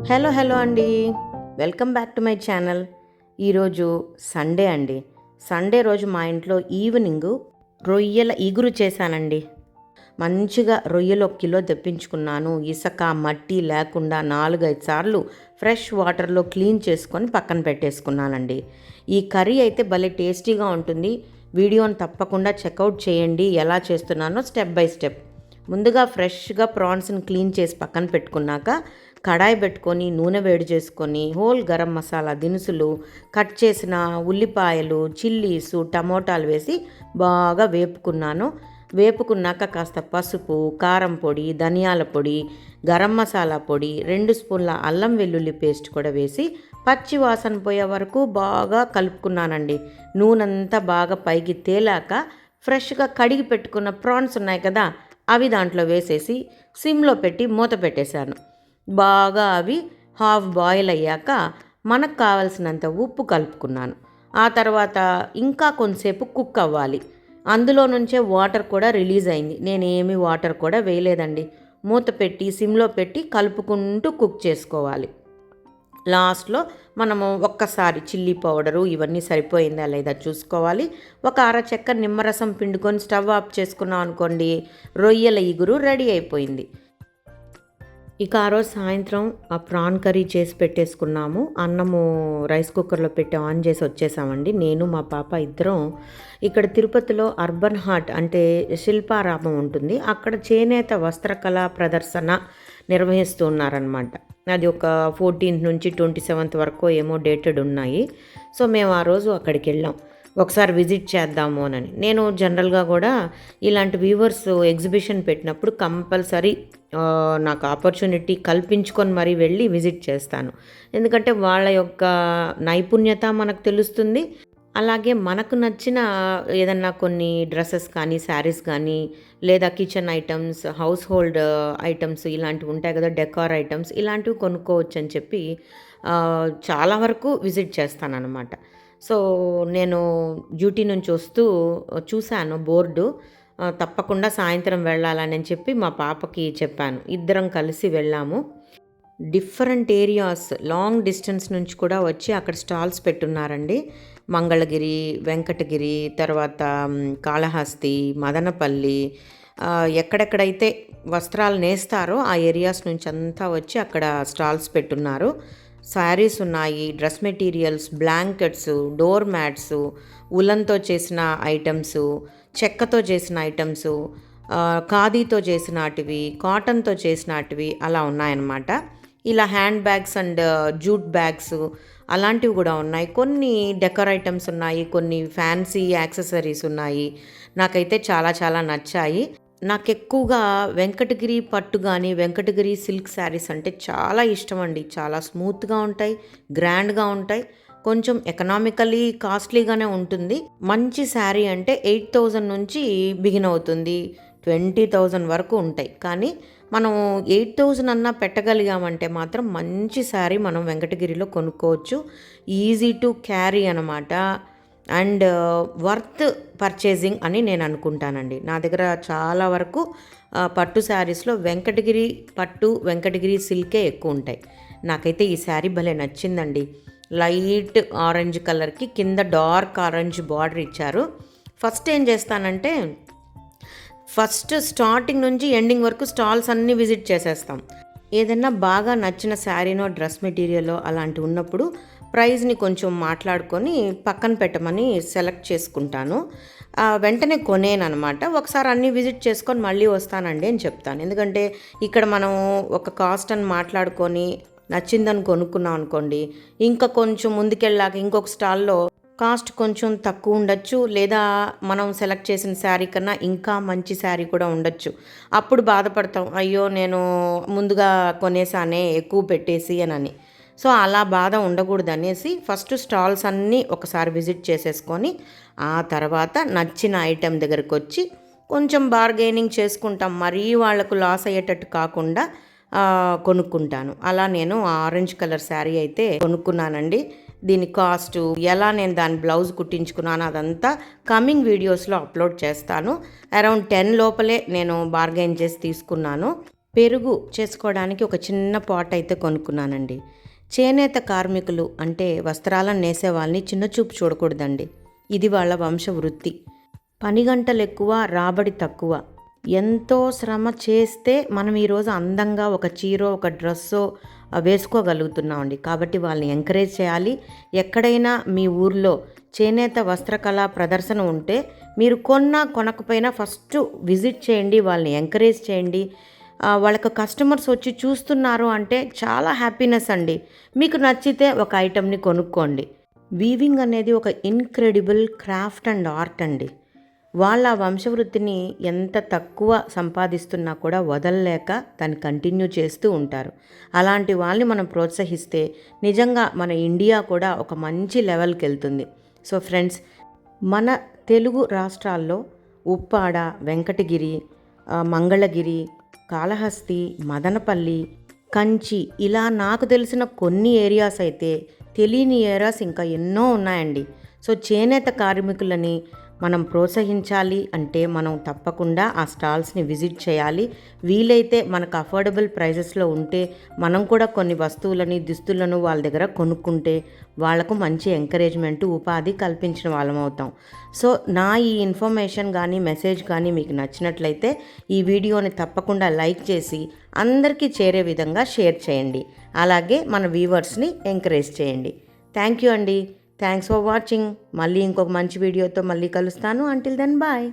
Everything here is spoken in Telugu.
హలో అండి. Welcome back to my channel. ఈరోజు సండే అండి. సండే రోజు మా ఇంట్లో ఈవినింగ్ రొయ్యల ఇగురు చేశానండి. మంచిగా రొయ్యలు 1 కిలో తెప్పించుకున్నాను. ఇసక మట్టి లేకుండా 4-5 సార్లు ఫ్రెష్ వాటర్లో క్లీన్ చేసుకొని పక్కన పెట్టేసుకున్నానండి. ఈ కర్రీ అయితే భలే టేస్టీగా ఉంటుంది. వీడియోని తప్పకుండా చెక్అవుట్ చేయండి. ఎలా చేస్తున్నానో స్టెప్ బై స్టెప్. ముందుగా ఫ్రెష్గా ప్రాన్స్ని క్లీన్ చేసి పక్కన పెట్టుకున్నాక కడాయి పెట్టుకొని నూనె వేడి చేసుకొని హోల్ గరం మసాలా దినుసులు, కట్ చేసిన ఉల్లిపాయలు, చిల్లీసు, టమోటాలు వేసి బాగా వేపుకున్నాక కాస్త పసుపు, కారం పొడి, ధనియాల పొడి, గరం మసాలా పొడి, 2 స్పూన్ల అల్లం వెల్లుల్లి పేస్ట్ కూడా వేసి పచ్చి వాసన పోయే వరకు బాగా కలుపుకున్నానండి. నూనెంతా బాగా పైకి తేలాక ఫ్రెష్గా కడిగి పెట్టుకున్న ప్రాన్స్ ఉన్నాయి కదా, అవి దాంట్లో వేసేసి సిమ్లో పెట్టి మూత పెట్టేశాను. బాగా అవి హాఫ్ బాయిల్ అయ్యాక మనకు కావలసినంత ఉప్పు కలుపుకున్నాను. ఆ తర్వాత ఇంకా కొంతసేపు కుక్ అవ్వాలి. అందులో నుంచే వాటర్ కూడా రిలీజ్ అయింది. నేనేమి వాటర్ కూడా వేయలేదండి. మూత పెట్టి సిమ్లో పెట్టి కలుపుకుంటూ కుక్ చేసుకోవాలి. లాస్ట్లో మనము ఒక్కసారి చిల్లీ పౌడరు ఇవన్నీ సరిపోయిందా లేదా చూసుకోవాలి. ఒక చెక్క నిమ్మరసం పిండుకొని స్టవ్ ఆఫ్ చేసుకున్నాం అనుకోండి, రొయ్యల ఇగురు రెడీ అయిపోయింది. ఇక ఆ రోజు సాయంత్రం ఆ ప్రాన్ కర్రీ చేసి పెట్టేసుకున్నాము. అన్నము రైస్ కుక్కర్లో పెట్టి ఆన్ చేసి వచ్చేసామండి. నేను మా పాప ఇద్దరం ఇక్కడ తిరుపతిలో అర్బన్ హార్ట్ అంటే శిల్పారామం ఉంటుంది, అక్కడ చేనేత వస్త్రకళా ప్రదర్శన నిర్వహిస్తూ ఉన్నారనమాట. అది ఒక 14th నుంచి 27th వరకు ఏమో డేటెడ్ ఉన్నాయి. సో మేము ఆ రోజు అక్కడికి వెళ్ళాం, ఒకసారి విజిట్ చేద్దాము అని. నేను జనరల్గా కూడా ఇలాంటి వ్యూవర్స్ ఎగ్జిబిషన్ పెట్టినప్పుడు కంపల్సరీ నాకు ఆపర్చునిటీ కల్పించుకొని మరీ వెళ్ళి విజిట్ చేస్తాను. ఎందుకంటే వాళ్ళ యొక్క నైపుణ్యత మనకు తెలుస్తుంది. అలాగే మనకు నచ్చిన ఏదన్నా కొన్ని డ్రెస్సెస్ కానీ, శారీస్ కానీ, లేదా kitchen items, house hold items ఇలాంటివి ఉంటాయి కదా, డెకార్ ఐటమ్స్ ఇలాంటివి కొనుక్కోవచ్చు అని చెప్పి చాలా వరకు విజిట్ చేస్తానన్నమాట. సో నేను డ్యూటీ నుంచి వస్తూ చూశాను బోర్డు, తప్పకుండా సాయంత్రం వెళ్ళాలని చెప్పి మా పాపకి చెప్పాను. ఇద్దరం కలిసి వెళ్ళాము. డిఫరెంట్ ఏరియాస్ లాంగ్ డిస్టెన్స్ నుంచి కూడా వచ్చి అక్కడ స్టాల్స్ పెట్టున్నారండి. మంగళగిరి, వెంకటగిరి, తర్వాత కాళహస్తి, మదనపల్లి, ఎక్కడెక్కడైతే వస్త్రాలు నేస్తారో ఆ ఏరియాస్ నుంచి అంతా వచ్చి అక్కడ స్టాల్స్ పెట్టున్నారు. శారీస్ ఉన్నాయి, dress materials, blankets, door mats, ఉలన్తో చేసిన ఐటమ్స్, చెక్కతో చేసిన ఐటమ్స్, ఖాదీతో చేసినటివి, కాటన్తో చేసినటివి అలా ఉన్నాయన్నమాట. ఇలా hand bags and jute bags అలాంటివి కూడా ఉన్నాయి. కొన్ని డెకర్ ఐటమ్స్ ఉన్నాయి, కొన్ని ఫ్యాన్సీ యాక్సెసరీస్ ఉన్నాయి. నాకైతే చాలా చాలా నచ్చాయి. నాకు ఎక్కువగా వెంకటగిరి పట్టు కానీ, వెంకటగిరి సిల్క్ శారీస్ అంటే చాలా ఇష్టం అండి. చాలా స్మూత్గా ఉంటాయి, గ్రాండ్గా ఉంటాయి, కొంచెం ఎకనామికలీ కాస్ట్లీగానే ఉంటుంది. మంచి శారీ అంటే 8,000 నుంచి బిగిన్ అవుతుంది, 20,000 వరకు ఉంటాయి. కానీ మనం 8,000 అన్నా పెట్టగలిగామంటే మాత్రం మంచి శారీ మనం వెంకటగిరిలో కొనుక్కోవచ్చు. ఈజీ టు క్యారీ అనమాట. అండ్ వర్త్ పర్చేజింగ్ అని నేను అనుకుంటానండి. నా దగ్గర చాలా వరకు పట్టు శారీస్లో వెంకటగిరి పట్టు, వెంకటగిరి సిల్కే ఎక్కువ ఉంటాయి. నాకైతే ఈ శారీ భలే నచ్చిందండి. లైట్ ఆరెంజ్ కలర్కి కింద డార్క్ ఆరెంజ్ బార్డర్ ఇచ్చారు. ఫస్ట్ ఏం చేస్తానంటే, ఫస్ట్ స్టార్టింగ్ నుంచి ఎండింగ్ వరకు స్టాల్స్ అన్నీ విజిట్ చేసేస్తాం. ఏదైనా బాగా నచ్చిన శారీనో, డ్రెస్ మెటీరియల్లో అలాంటివి ఉన్నప్పుడు ప్రైజ్ని కొంచెం మాట్లాడుకొని పక్కన పెట్టమని సెలెక్ట్ చేసుకుంటాను. వెంటనే కొనేనమాట. ఒకసారి అన్నీ విజిట్ చేసుకొని మళ్ళీ వస్తానండి అని చెప్తాను. ఎందుకంటే ఇక్కడ మనం ఒక కాస్ట్ అని మాట్లాడుకొని నచ్చిందని కొనుక్కున్నాం అనుకోండి, ఇంకా కొంచెం ముందుకెళ్ళాక ఇంకొక స్టాల్లో కాస్ట్ కొంచెం తక్కువ ఉండొచ్చు, లేదా మనం సెలెక్ట్ చేసిన శారీ కన్నా ఇంకా మంచి శారీ కూడా ఉండొచ్చు. అప్పుడు బాధపడతాం, అయ్యో నేను ముందుగా కొనేసానే ఎక్కువ పెట్టేసి అని. సో అలా బాధ ఉండకూడదు అనేసి ఫస్ట్ స్టాల్స్ అన్నీ ఒకసారి విజిట్ చేసేసుకొని ఆ తర్వాత నచ్చిన ఐటెం దగ్గరకు వచ్చి కొంచెం బార్గెనింగ్ చేసుకుంటాం. మరీ వాళ్లకు లాస్ అయ్యేటట్టు కాకుండా కొనుక్కుంటాను. అలా నేను ఆరెంజ్ కలర్ శారీ అయితే కొనుక్కున్నానండి. దీని కాస్టు, ఎలా నేను దాని బ్లౌజ్ కుట్టించుకున్నాను అదంతా కమింగ్ వీడియోస్లో అప్లోడ్ చేస్తాను. అరౌండ్ 10 లోపలే నేను బార్గెన్ చేసి తీసుకున్నాను. పెరుగు చేసుకోవడానికి ఒక చిన్న పాట్ అయితే కొనుక్కున్నానండి. చేనేత కార్మికులు అంటే వస్త్రాలను నేసే వాళ్ళని చిన్న చూపు చూడకూడదండి. ఇది వాళ్ళ వంశవృత్తి. పని గంటలు ఎక్కువ, రాబడి తక్కువ. ఎంతో శ్రమ చేస్తే మనం ఈరోజు అందంగా ఒక చీరో ఒక డ్రెస్సో వేసుకోగలుగుతున్నామండి. కాబట్టి వాళ్ళని ఎంకరేజ్ చేయాలి. ఎక్కడైనా మీ ఊర్లో చేనేత వస్త్రకళా ప్రదర్శన ఉంటే మీరు కొనకపోయినా ఫస్ట్ విజిట్ చేయండి, వాళ్ళని ఎంకరేజ్ చేయండి. వాళ్ళకి కస్టమర్స్ వచ్చి చూస్తున్నారు అంటే చాలా హ్యాపీనెస్ అండి. మీకు నచ్చితే ఒక ఐటెంని కొనుక్కోండి. వీవింగ్ అనేది ఒక ఇన్క్రెడిబుల్ క్రాఫ్ట్ అండ్ ఆర్ట్ అండి. వాళ్ళ వంశవృత్తిని ఎంత తక్కువ సంపాదిస్తున్నా కూడా వదలలేక దాన్ని కంటిన్యూ చేస్తూ ఉంటారు. అలాంటి వాళ్ళని మనం ప్రోత్సహిస్తే నిజంగా మన ఇండియా కూడా ఒక మంచి లెవెల్కి వెళ్తుంది. సో ఫ్రెండ్స్, మన తెలుగు రాష్ట్రాల్లో ఉప్పాడ, వెంకటగిరి, మంగళగిరి, కాళహస్తి, మదనపల్లి, కంచి ఇలా నాకు తెలిసిన కొన్ని ఏరియాస్ అయితే తెలియని ఏరియాస్ ఇంకా ఎన్నో ఉన్నాయండి. సో చేనేత కార్మికులని మనం ప్రోత్సహించాలి అంటే మనం తప్పకుండా ఆ స్టాల్స్ని విజిట్ చేయాలి. వీలైతే మనకు అఫోర్డబుల్ ప్రైజెస్లో ఉంటే మనం కూడా కొన్ని వస్తువులని, దుస్తులను వాళ్ళ దగ్గర కొనుక్కుంటే వాళ్లకు మంచి ఎంకరేజ్మెంట్, ఉపాధి కల్పించిన వాళ్ళం అవుతాం. సో నా ఈ ఇన్ఫర్మేషన్ కానీ మెసేజ్ కానీ మీకు నచ్చినట్లయితే ఈ వీడియోని తప్పకుండా లైక్ చేసి అందరికీ చేరే విధంగా షేర్ చేయండి. అలాగే మన వ్యూవర్స్ని ఎంకరేజ్ చేయండి. థ్యాంక్ యూ అండి. Thanks for watching. మళ్ళీ ఇంకొక మంచి వీడియోతో మళ్ళీ కలుస్తాను. Until then bye.